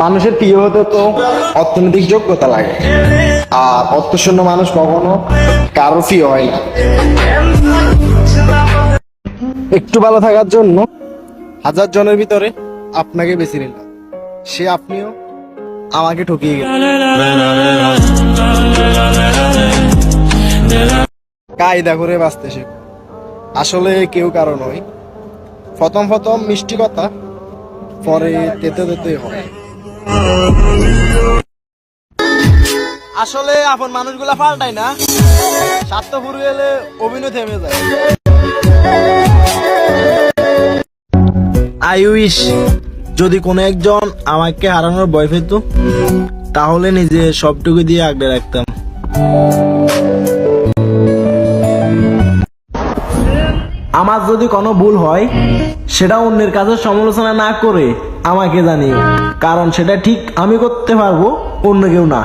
মানুষের প্রিয় হতে তো অর্থনৈতিক যোগ্যতা লাগে, আর অর্থশূন্য মানুষ কখনো কারো প্রিয় হয় না। একটু ভালো থাকার জন্য হাজার জনের ভিতরে আপনাকে বেছে নিলাম, সে আপনিও আমাকে ঠকিয়ে গেলেন। কায়দা করে বাঁচতে শেখো, আসলে কেউ কারো নয়। প্রথম প্রথম মিষ্টি কথা, পরে তেতে তেতে হয়। আসলে আপন মানুষগুলা পাল্টায় না, স্বার্থ ফুরিয়ে গেলে অভিনয় থেমে যায়। আই উইশ যদি কোনো একজন আমাকে হারানোর ভয় পেত, তাহলে নিজে সবটুকু দিয়ে আগলে রাখতাম। আমার যদি কোনো ভুল হয়, সেটা অন্যের কাছে সমালোচনা না করে আমাকে জানিও, কারণ সেটা ঠিক আমি করতে পারবো, অন্য কেউ না।